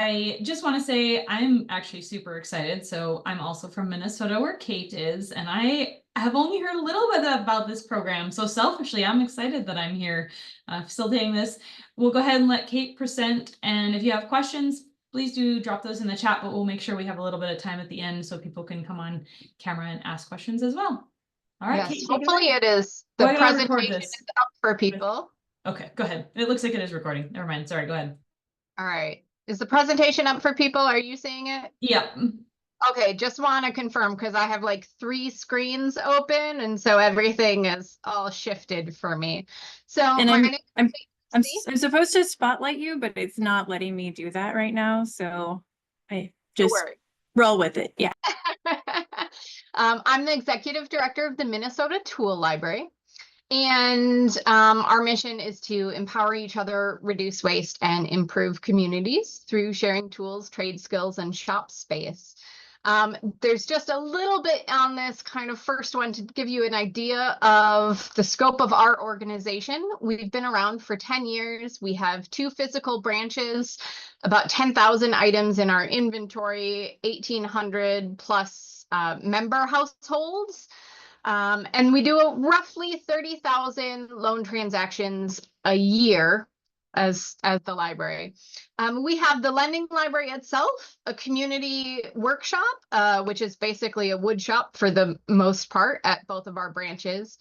I just want to say I'm actually super excited. So I'm also from Minnesota, where Kate is, and I have only heard a little bit about this program. So selfishly, I'm excited that I'm here facilitating this. We'll go ahead and let Kate present. And if you have questions, please do drop those in the chat, but we'll make sure we have a little bit of time at the end so people can come on camera and ask questions as well. All right, Yes, Kate, hopefully it is. Oh, The I gotta record presentation this. is up for people. Okay, go ahead. It looks like it is recording. Never mind. Sorry, go ahead. All right. Is the presentation up for people? Are you seeing it? Yep. Okay, just want to confirm because I have like 3 screens open, and so everything is all shifted for me. So And I'm See? supposed to spotlight you, but it's not letting me do that right now. So I Don't just worry. roll with it. Yeah. I'm the executive director of the Minnesota Tool Library. And our mission is to empower each other, reduce waste, and improve communities through sharing tools, trade skills, and shop space. There's just a little bit on this kind of first one to give you an idea of the scope of our organization. We've been around for 10 years. We have 2 physical branches, about 10,000 items in our inventory, 1,800 plus member households. And we do roughly 30,000 loan transactions a year as the library. We have the lending library itself, a community workshop, which is basically a wood shop for the most part at both of our branches.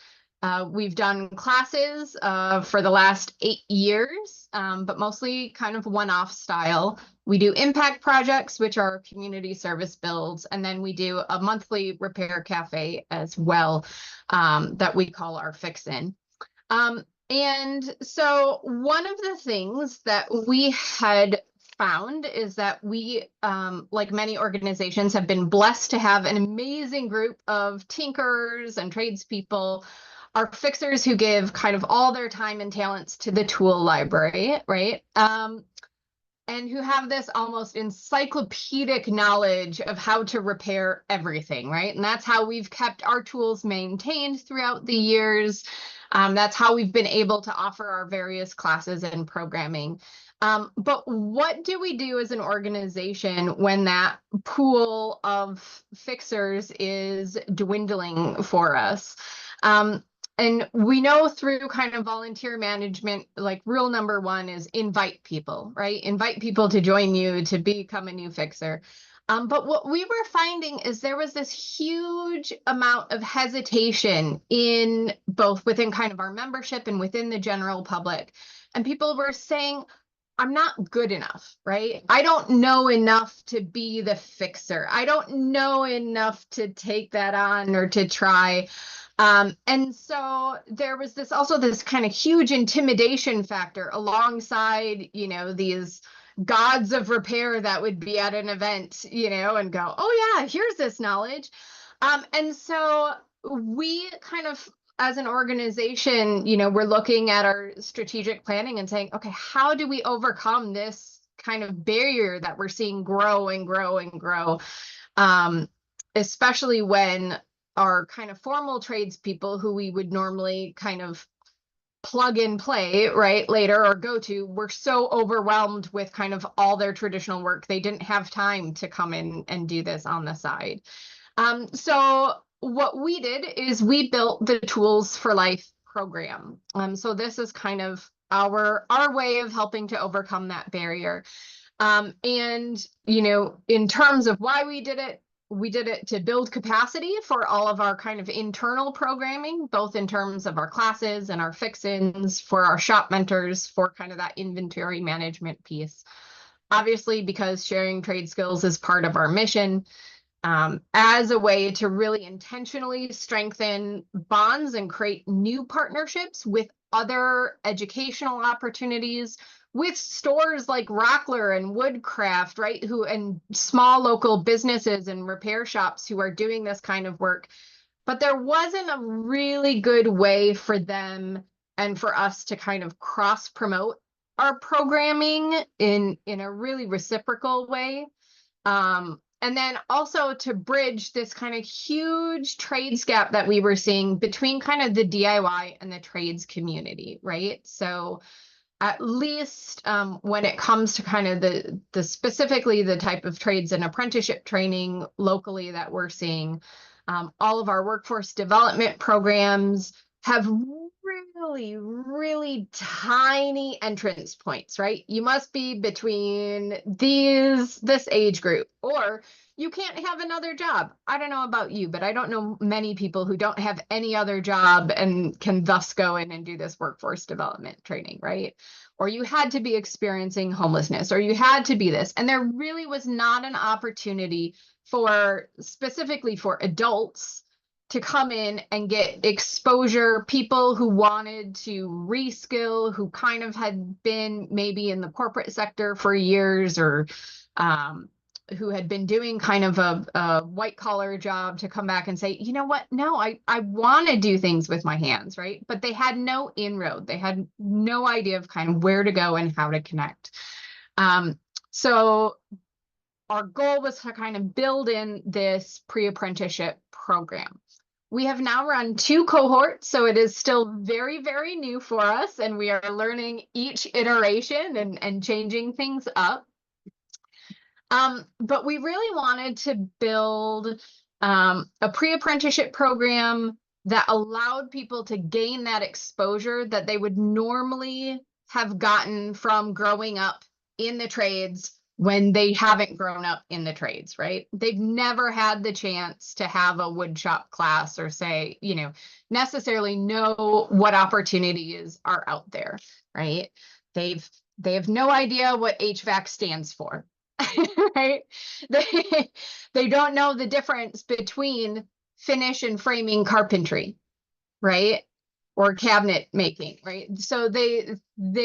We've done classes for the last 8 years, but mostly kind of one-off style. We do impact projects, which are community service builds, and then we do a monthly repair cafe as well, that we call our fix-in. And so one of the things that we had found is that we, like many organizations, have been blessed to have an amazing group of tinkerers and tradespeople, our fixers who give kind of all their time and talents to the tool library, right? And who have this almost encyclopedic knowledge of how to repair everything, right? And that's how we've kept our tools maintained throughout the years. That's how we've been able to offer our various classes and programming. But what do we do as an organization when that pool of fixers is dwindling for us? And we know through kind of volunteer management, like rule number 1 is invite people, right? Invite people to join you to become a new fixer. But what we were finding is there was this huge amount of hesitation in both within kind of our membership and within the general public. And people were saying, I'm not good enough, right? I don't know enough to be the fixer. I don't know enough to take that on or to try. And so there was this kind of huge intimidation factor alongside, these gods of repair that would be at an event, and go, oh yeah, here's this knowledge. And so we kind of, as an organization, we're looking at our strategic planning and saying, okay, how do we overcome this kind of barrier that we're seeing grow and grow and grow? Especially when our kind of formal tradespeople who we would normally kind of plug and play right later or go to were so overwhelmed with kind of all their traditional work, they didn't have time to come in and do this on the side. So what we did is we built the Tools for Life program. So this is kind of our way of helping to overcome that barrier. And, in terms of why we did it to build capacity for all of our kind of internal programming, both in terms of our classes and our fix-ins, for our shop mentors, for kind of that inventory management piece. Obviously, because sharing trade skills is part of our mission, as a way to really intentionally strengthen bonds and create new partnerships with other educational opportunities, with stores like Rockler and Woodcraft, right? And small local businesses and repair shops who are doing this kind of work. But there wasn't a really good way for them and for us to kind of cross promote our programming in a really reciprocal way. And then also to bridge this kind of huge trades gap that we were seeing between kind of the DIY and the trades community, right? So at least when it comes to kind of the specifically the type of trades and apprenticeship training locally that we're seeing, all of our workforce development programs have really tiny entrance points, right? You must be between this age group, or you can't have another job. I don't know about you, but I don't know many people who don't have any other job and can thus go in and do this workforce development training, right? Or you had to be experiencing homelessness, or you had to be this. And there really was not an opportunity for specifically for adults to come in and get exposure, people who wanted to reskill, who kind of had been maybe in the corporate sector for years, or who had been doing kind of a white collar job, to come back and say, you know what, no, I want to do things with my hands, right? But they had no inroad. They had no idea of kind of where to go and how to connect. So our goal was to kind of build in this pre-apprenticeship program. We have now run 2 cohorts, so it is still very new for us, and we are learning each iteration and changing things up. But we really wanted to build a pre-apprenticeship program that allowed people to gain that exposure that they would normally have gotten from growing up in the trades when they haven't grown up in the trades, right? They've never had the chance to have a wood shop class, or say, you know, necessarily know what opportunities are out there, right? They have no idea what HVAC stands for. Right? They don't know the difference between finish and framing carpentry, right? Or cabinet making, right? So they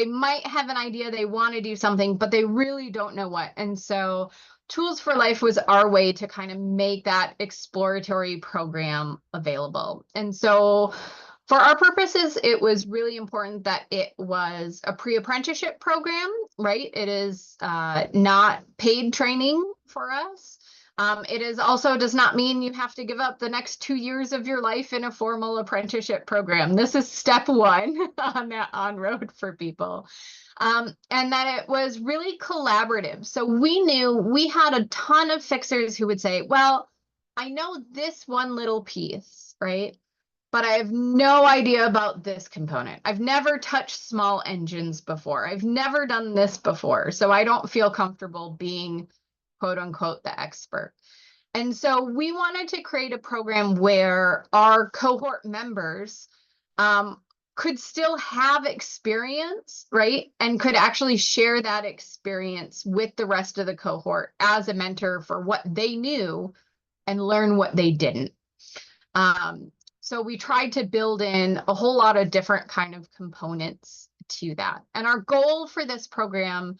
might have an idea, they want to do something, but they really don't know what. And so Tools for Life was our way to kind of make that exploratory program available. And so for our purposes, it was really important that it was a pre-apprenticeship program, right? It is not paid training for us. It is also does not mean you have to give up the next 2 years of your life in a formal apprenticeship program. This is step 1 on that on-road for people. And that it was really collaborative. So we knew we had a ton of fixers who would say, well, I know this one little piece, right? But I have no idea about this component. I've never touched small engines before. I've never done this before. So I don't feel comfortable being quote unquote the expert. And so we wanted to create a program where our cohort members could still have experience, right? And could actually share that experience with the rest of the cohort as a mentor for what they knew and learn what they didn't. So we tried to build in a whole lot of different kind of components to that. And our goal for this program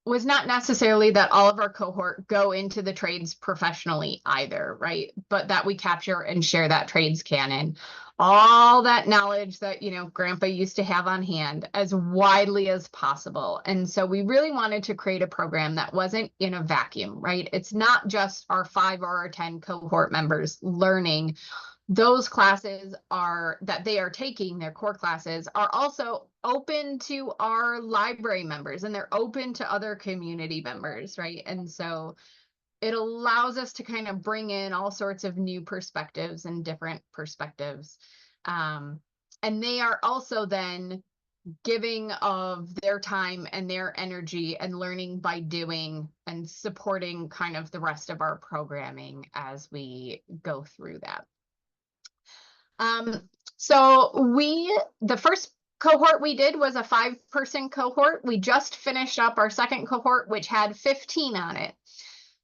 was not necessarily that all of our cohort go into the trades professionally either, right? But that we capture and share that trades canon, all that knowledge that, you know, Grandpa used to have on hand as widely as possible. And so we really wanted to create a program that wasn't in a vacuum, right? It's not just our 5 or our 10 cohort members learning. Those classes that they are taking, their core classes, are also open to our library members, and they're open to other community members, right? And so it allows us to kind of bring in all sorts of new perspectives and different perspectives. And they are also then giving of their time and their energy and learning by doing and supporting kind of the rest of our programming as we go through that. So the first cohort we did was a 5-person cohort. We just finished up our second cohort, which had 15 on it.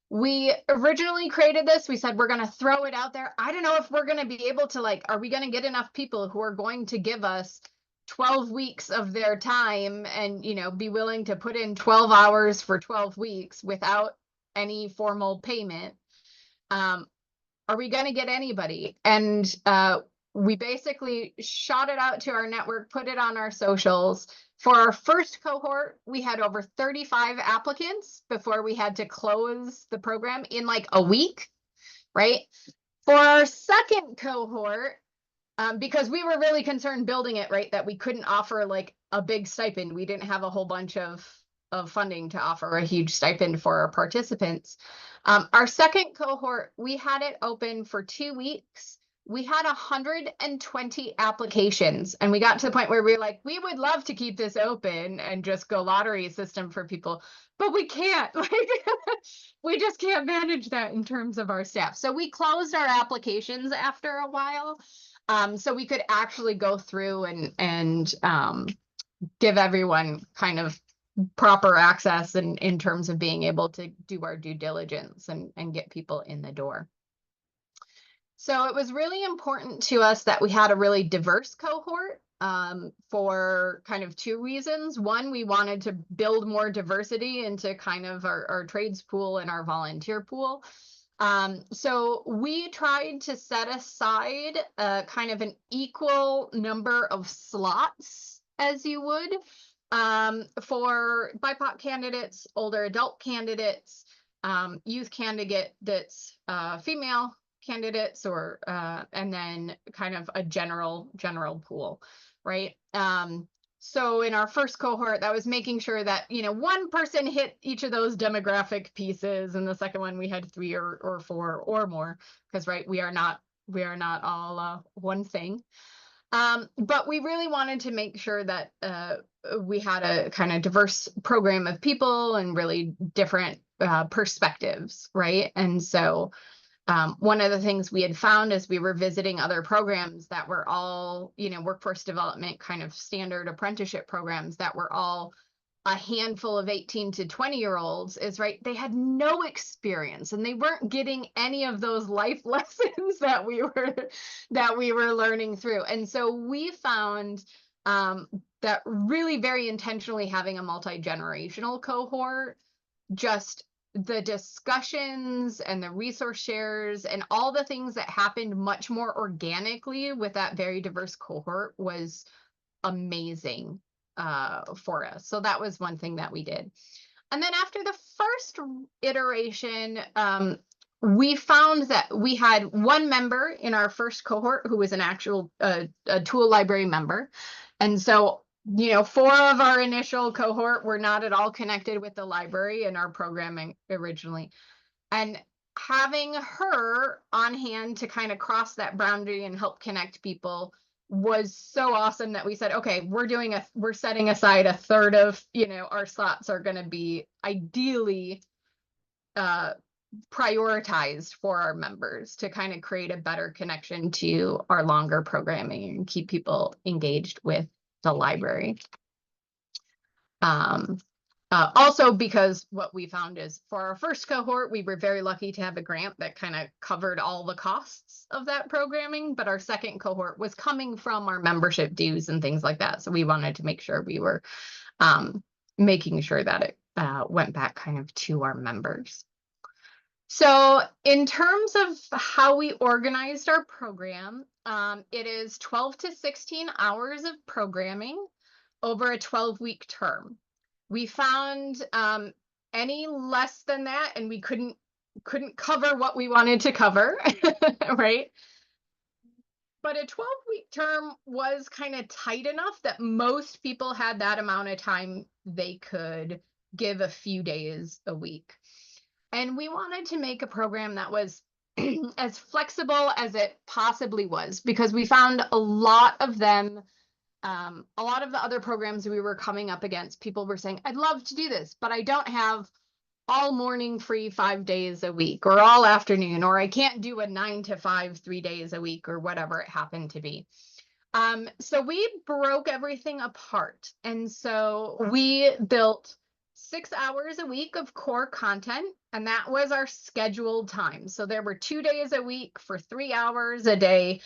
We originally created this. We said, we're going to throw it out there. I don't know if we're going to be able to, are we going to get enough people who are going to give us 12 weeks of their time and, you know, be willing to put in 12 hours for 12 weeks without any formal payment? Are we going to get anybody? And, we basically shot it out to our network, put it on our socials. For our first cohort, we had over 35 applicants before we had to close the program in like a week, right? For our second cohort, because we were really concerned building it, right, that we couldn't offer like a big stipend. We didn't have a whole bunch of funding to offer a huge stipend for our participants. Our second cohort, we had it open for 2 weeks. We had 120 applications, and we got to the point where we were like, we would love to keep this open and just go lottery system for people, but we can't. Like, we just can't manage that in terms of our staff. So we closed our applications after a while, so we could actually go through and give everyone kind of proper access in terms of being able to do our due diligence and get people in the door. So it was really important to us that we had a really diverse cohort for kind of 2 reasons. One, we wanted to build more diversity into kind of our trades pool and our volunteer pool. So we tried to set aside kind of an equal number of slots, as you would, for BIPOC candidates, older adult candidates, youth candidates, female candidates, or and then kind of a general pool, right? So in our first cohort, that was making sure that, you know, one person hit each of those demographic pieces, and the second one we had 3 or 4 or more, because right, we are not all one thing. But we really wanted to make sure that we had a kind of diverse program of people and really different perspectives, right? And so one of the things we had found as we were visiting other programs that were all, you know, workforce development kind of standard apprenticeship programs that were all a handful of 18 to 20-year-olds is, right, they had no experience and they weren't getting any of those life lessons that we were learning through. And so we found that really very intentionally having a multi-generational cohort, just the discussions and the resource shares and all the things that happened much more organically with that very diverse cohort was amazing for us. So that was one thing that we did. And then after the first iteration, we found that we had one member in our first cohort who was an actual a tool library member. And so, you know, 4 of our initial cohort were not at all connected with the library in our programming originally. And having her on hand to kind of cross that boundary and help connect people was so awesome that we said, okay, we're setting aside a third of, you know, our slots are going to be ideally prioritized for our members to kind of create a better connection to our longer programming and keep people engaged with the library. Also, because what we found is for our first cohort, we were very lucky to have a grant that kind of covered all the costs of that programming, but our second cohort was coming from our membership dues and things like that. So we wanted to make sure we were making sure that it went back kind of to our members. So in terms of how we organized our program, it is 12 to 16 hours of programming over a 12-week term. We found any less than that, and we couldn't cover what we wanted to cover, right? But a 12-week term was kind of tight enough that most people had that amount of time they could give a few days a week. And we wanted to make a program that was as flexible as it possibly was, because we found a lot of them, a lot of the other programs we were coming up against, people were saying, I'd love to do this, but I don't have all morning free 5 days a week, or all afternoon, or I can't do a 9 to 5, 3 days a week, or whatever it happened to be. So we broke everything apart. And so we built 6 hours a week of core content, and that was our scheduled time. So there were 2 days a week for 3 hours a day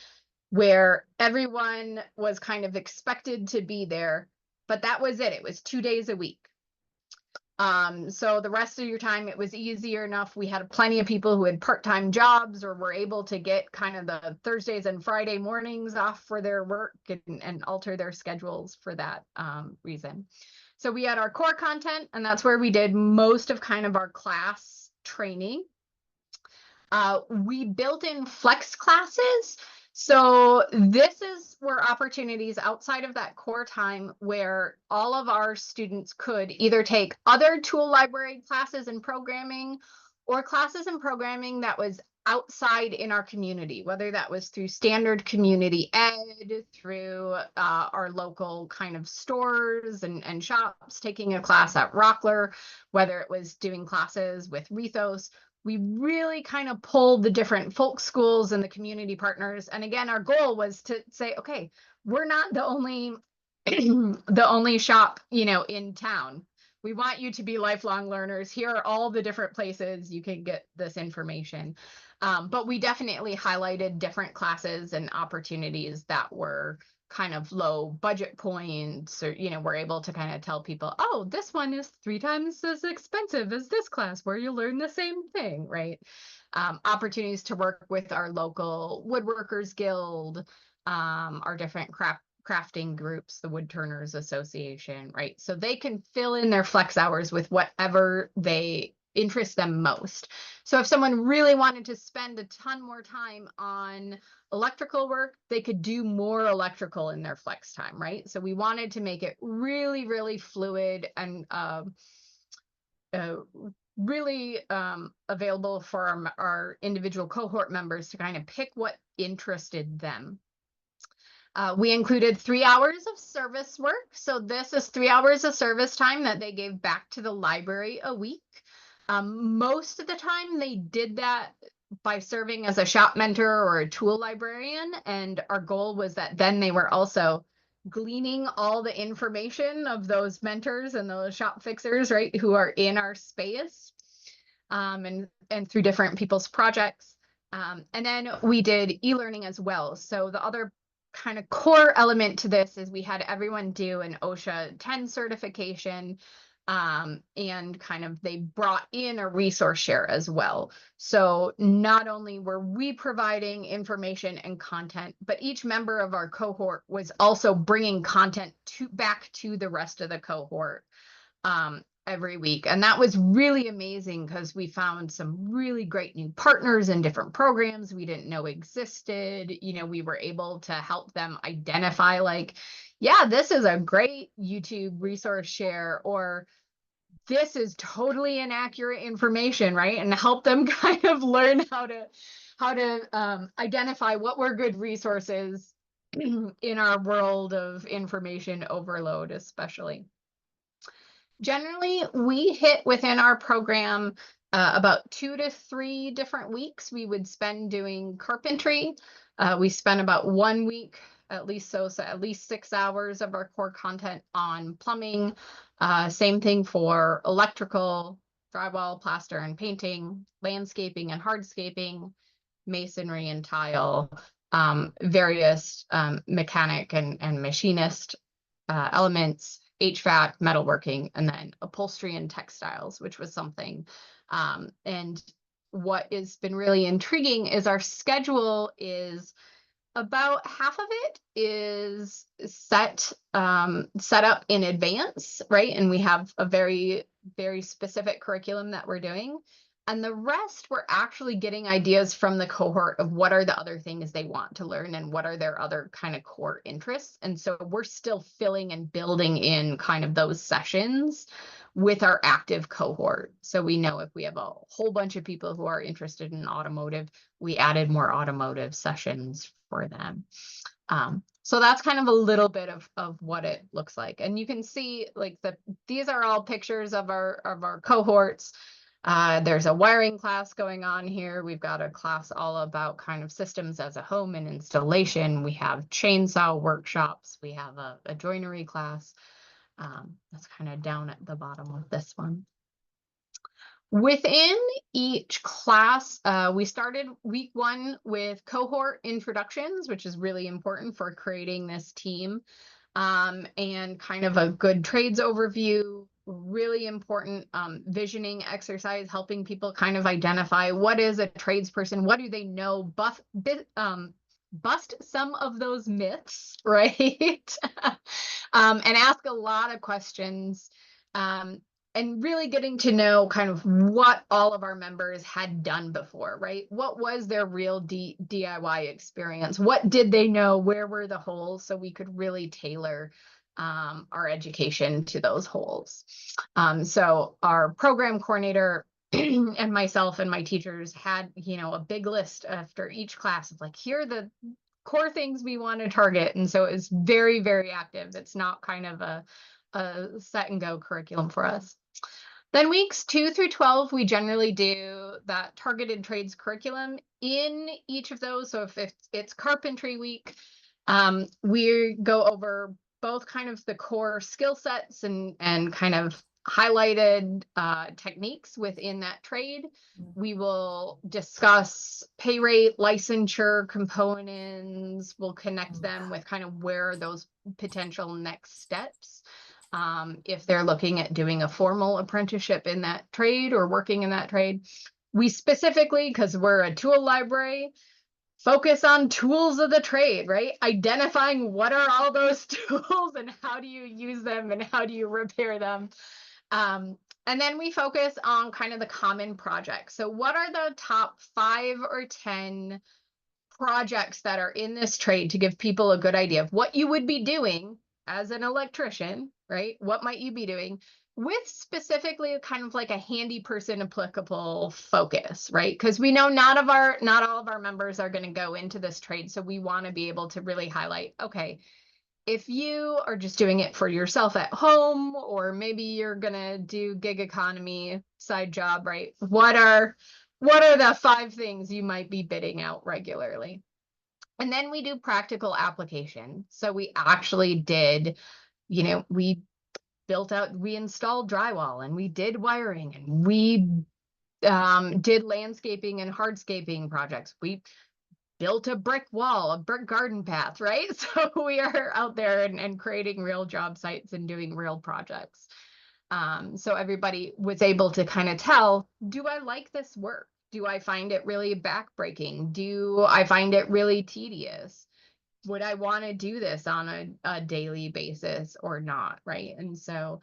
where everyone was kind of expected to be there, but that was it. It was 2 days a week. So the rest of your time, it was easier enough. We had plenty of people who had part-time jobs or were able to get kind of the Thursdays and Friday mornings off for their work and alter their schedules for that reason. So we had our core content, and that's where we did most of kind of our class training. We built in flex classes. So this is where opportunities outside of that core time where all of our students could either take other tool library classes and programming or classes and programming that was outside in our community, whether that was through standard community ed, through our local kind of stores and shops, taking a class at Rockler, whether it was doing classes with Rethos. We really kind of pulled the different folk schools and the community partners. And again, our goal was to say, okay, we're not the only the only shop, in town. We want you to be lifelong learners. Here are all the different places you can get this information. But we definitely highlighted different classes and opportunities that were kind of low budget points, or we're able to kind of tell people, oh, this one is 3 times as expensive as this class where you learn the same thing, right? Opportunities to work with our local woodworkers guild, our different crafting groups, the Woodturners Association, right? So they can fill in their flex hours with whatever they interest them most. So if someone really wanted to spend a ton more time on electrical work, they could do more electrical in their flex time, right? So we wanted to make it really, really fluid and really available for our individual cohort members to kind of pick what interested them. We included 3 hours of service work. So this is 3 hours of service time that they gave back to the library a week. Most of the time they did that by serving as a shop mentor or a tool librarian. And our goal was that then they were also gleaning all the information of those mentors and those shop fixers, right, who are in our space, and through different people's projects. And then we did e-learning as well. So the other kind of core element to this is we had everyone do an OSHA 10 certification, and kind of they brought in a resource share as well. So not only were we providing information and content, but each member of our cohort was also bringing content back to the rest of the cohort every week. And that was really amazing because we found some really great new partners in different programs we didn't know existed. We were able to help them identify, like, yeah, this is a great YouTube resource share, or this is totally inaccurate information, right? And help them kind of learn how to identify what were good resources in our world of information overload, especially. Generally, we hit within our program about 2 to 3 different weeks we would spend doing carpentry. We spent about 1 week, at least 6 hours of our core content on plumbing. Same thing for electrical, drywall, plaster and painting, landscaping and hardscaping, masonry and tile, various mechanic and machinist elements, HVAC, metalworking, and then upholstery and textiles, which was something. And what has been really intriguing is our schedule is about half of it is set up in advance, right? And we have a very, very specific curriculum that we're doing. And the rest, we're actually getting ideas from the cohort of what are the other things they want to learn and what are their other kind of core interests. And so we're still filling and building in kind of those sessions with our active cohort. So we know if we have a whole bunch of people who are interested in automotive, we added more automotive sessions for them. So that's kind of a little bit of what it looks like. And you can see, like, these are all pictures of our cohorts. There's a wiring class going on here. We've got a class all about kind of systems as a home and installation. We have chainsaw workshops. We have a joinery class. That's kind of down at the bottom of this one. Within each class, we started week 1 with cohort introductions, which is really important for creating this team, and kind of a good trades overview. Really important visioning exercise, helping people kind of identify what is a tradesperson, what do they know, bust some of those myths, right? And ask a lot of questions. and really getting to know kind of what all of our members had done before, right? What was their real DIY experience? What did they know? Where were the holes? So we could really tailor our education to those holes. So our program coordinator and myself and my teachers had, a big list after each class of like, here are the core things we want to target. And so it's very, very active. It's not kind of a set and go curriculum for us. Then weeks 2 through 12, we generally do that targeted trades curriculum in each of those. So if it's carpentry week, we go over both kind of the core skill sets and kind of highlighted techniques within that trade. We will discuss pay rate, licensure components. We'll connect them with kind of where those potential next steps. If they're looking at doing a formal apprenticeship in that trade or working in that trade. We specifically, because we're a tool library, focus on tools of the trade, right? Identifying what are all those tools and how do you use them and how do you repair them. And then we focus on kind of the common projects. So what are the top 5 or 10 projects that are in this trade to give people a good idea of what you would be doing as an electrician, right? What might you be doing with specifically kind of like a handy person applicable focus, right? Because we know not all of our members are going to go into this trade. So we want to be able to really highlight, okay, if you are just doing it for yourself at home, or maybe you're going to do gig economy side job, right? What are the 5 things you might be bidding out regularly? And then we do practical application. So we actually did, we installed drywall and we did wiring and we did landscaping and hardscaping projects. We built a brick wall, a brick garden path, right? So we are out there and creating real job sites and doing real projects. So everybody was able to kind of tell, do I like this work? Do I find it really backbreaking? Do I find it really tedious? Would I want to do this on a daily basis or not, right? And so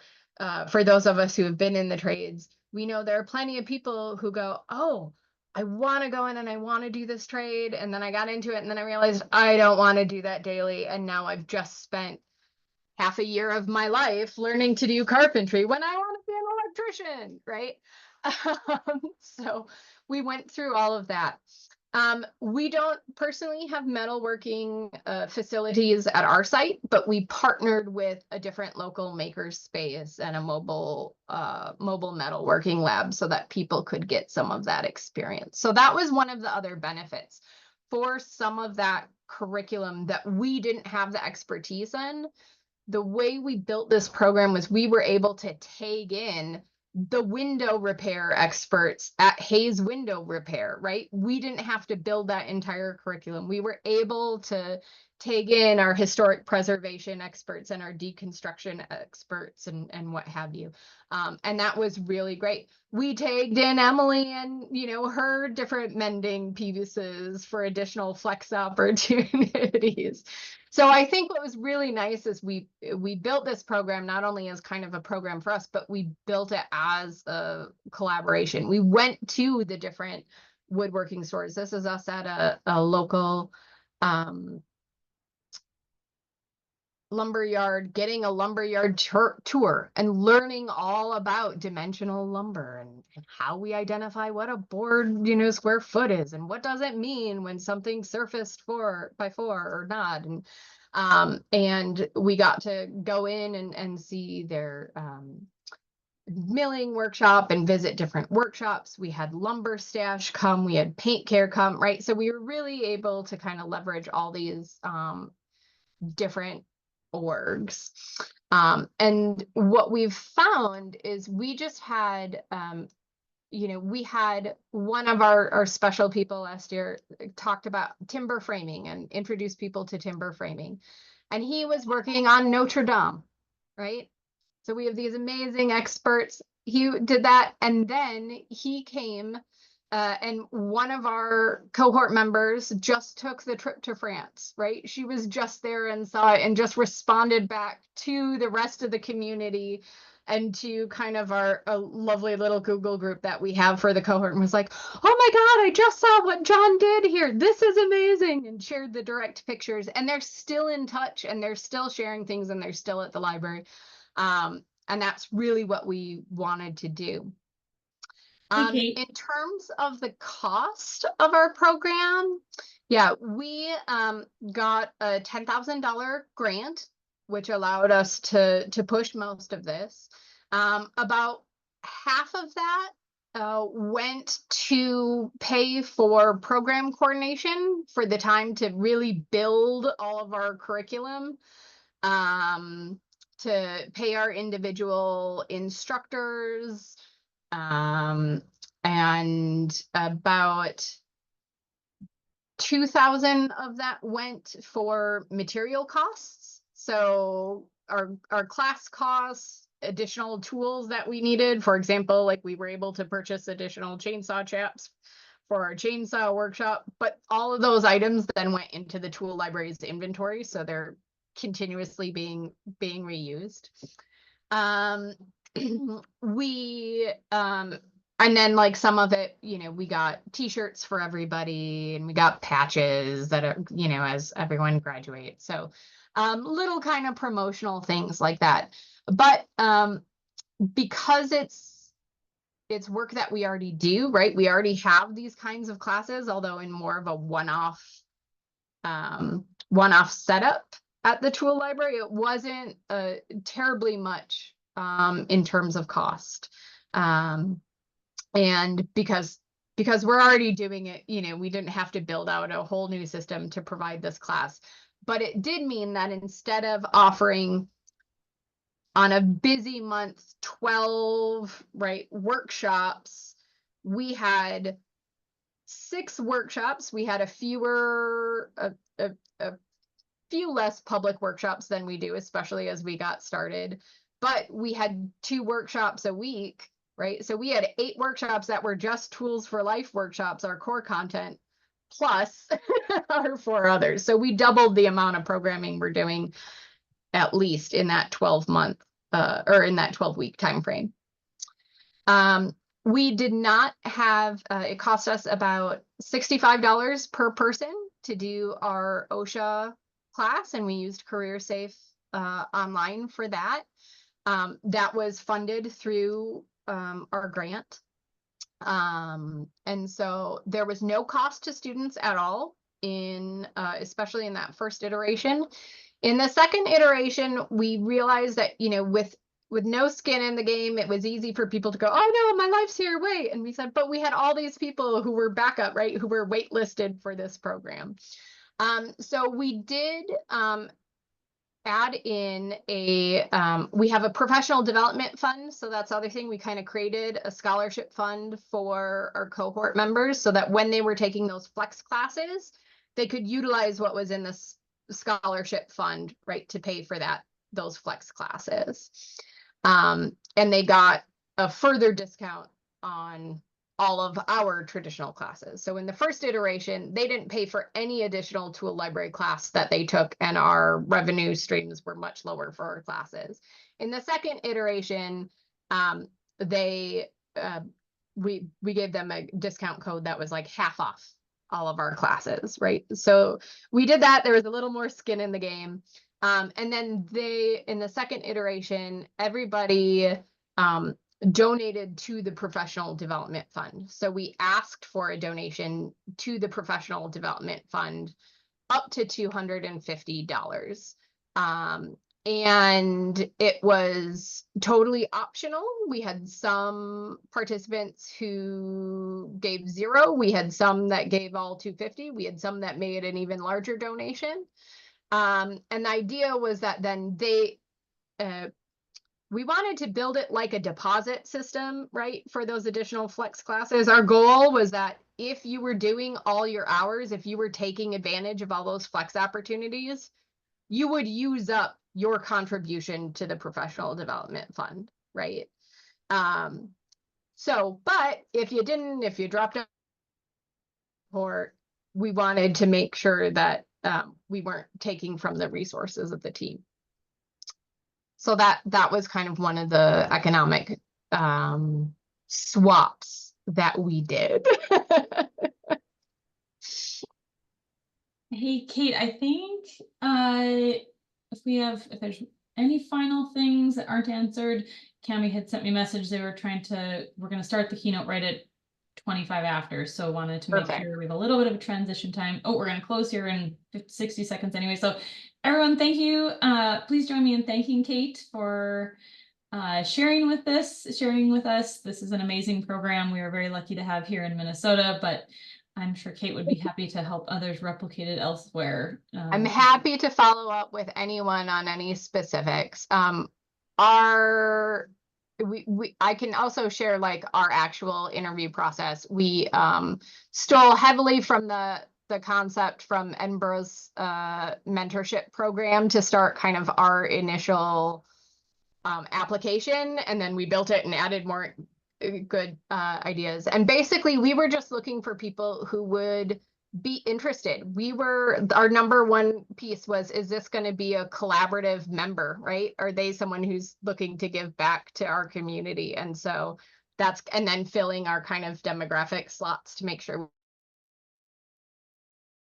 for those of us who have been in the trades, we know there are plenty of people who go, oh, I want to go in and I want to do this trade. And then I got into it and then I realized I don't want to do that daily. And now I've just spent half a year of my life learning to do carpentry when I want to be an electrician, right? So we went through all of that. We don't personally have metalworking facilities at our site, but we partnered with a different local maker space and a mobile metalworking lab so that people could get some of that experience. So that was one of the other benefits for some of that curriculum that we didn't have the expertise in. The way we built this program was we were able to tag in the window repair experts at Hayes Window Repair, right? We didn't have to build that entire curriculum. We were able to tag in our historic preservation experts and our deconstruction experts and what have you. And that was really great. We tagged in Emily and, her different mending pieces for additional flex opportunities. So I think what was really nice is we built this program not only as kind of a program for us, but we built it as a collaboration. We went to the different woodworking stores. This is us at a local lumberyard, getting a lumberyard tour and learning all about dimensional lumber and how we identify what a board, square foot is and what does it mean when something's surfaced 4x4 or not. And we got to go in and see their milling workshop and visit different workshops. We had lumber stash come, we had paint care come, right? So we were really able to kind of leverage all these different orgs. And what we've found is we just had, we had one of our special people last year talked about timber framing and introduced people to timber framing. And he was working on Notre Dame, right? So we have these amazing experts. He did that. And then he came and one of our cohort members just took the trip to France, right? She was just there and saw it and just responded back to the rest of the community and to kind of our a lovely little Google group that we have for the cohort, and was like, oh my God, I just saw what John did here. This is amazing, and shared the direct pictures. And they're still in touch, and they're still sharing things, and they're still at the library. And that's really what we wanted to do. Hey, Kate. In terms of the cost of our program, yeah, we got a $10,000 grant, which allowed us to push most of this. About half of that went to pay for program coordination for the time to really build all of our curriculum, to pay our individual instructors, and about 2,000 of that went for material costs. So our class costs, additional tools that we needed. For example, like we were able to purchase additional chainsaw chaps for our chainsaw workshop, but all of those items then went into the tool library's inventory, so they're continuously being reused. We and then like some of it, you know, we got t-shirts for everybody, and we got patches that are, you know, as everyone graduates. So little kind of promotional things like that. But because it's work that we already do, right? We already have these kinds of classes, although in more of a one-off setup at the tool library. It wasn't terribly much in terms of cost. And because we're already doing it, you know, we didn't have to build out a whole new system to provide this class. But it did mean that instead of offering on a busy month 12 workshops, we had 6 workshops. We had a few less public workshops than we do, especially as we got started. But we had 2 workshops a week, right? So we had 8 workshops that were just Tools for Life workshops, our core content, plus our 4 others. So we doubled the amount of programming we're doing, at least in that 12-month or in that 12-week time frame. We did not have, it cost us about $65 per person to do our OSHA class, and we used CareerSafe online for that. That was funded through our grant. And so there was no cost to students at all in, especially in that first iteration. In the second iteration, we realized that, you know, with no skin in the game, it was easy for people to go, oh no, my life's here, wait. And we said, but we had all these people who were backup, right, who were waitlisted for this program. So we did add in we have a professional development fund. So that's the other thing. We kind of created a scholarship fund for our cohort members so that when they were taking those flex classes, they could utilize what was in this scholarship fund, right, to pay for those flex classes. And they got a further discount on all of our traditional classes. So in the first iteration, they didn't pay for any additional tool library class that they took, and our revenue streams were much lower for our classes. In the second iteration, we gave them a discount code that was like half off all of our classes, right? So we did that. There was a little more skin in the game. And then in the second iteration, everybody donated to the professional development fund. So we asked for a donation to the professional development fund up to $250. And it was totally optional. We had some participants who gave 0. We had some that gave all $250. We had some that made an even larger donation. And the idea was that then we wanted to build it like a deposit system, right, for those additional flex classes. Our goal was that if you were doing all your hours, if you were taking advantage of all those flex opportunities, you would use up your contribution to the professional development fund, right? But if you didn't, if you dropped out, or we wanted to make sure that we weren't taking from the resources of the team. So that was kind of one of the economic swaps that we did. Hey, Kate, I think if there's any final things that aren't answered, Cami had sent me a message. We're going to start the keynote right at 25 after. So wanted to make Perfect. sure we have a little bit of a transition time. Oh, we're going to close here in 60 seconds anyway. So everyone, thank you. Please join me in thanking Kate for sharing with us. This is an amazing program we are very lucky to have here in Minnesota, but I'm sure Kate would be happy to help others replicate it elsewhere. I'm happy to follow up with anyone on any specifics. I can also share like our actual interview process. We stole heavily from the concept from Edinburgh's mentorship program to start kind of our initial application, and then we built it and added more good ideas. And basically, we were just looking for people who would be interested. Our number one piece was, is this going to be a collaborative member, right? Are they someone who's looking to give back to our community? And so and then filling our kind of demographic slots to make sure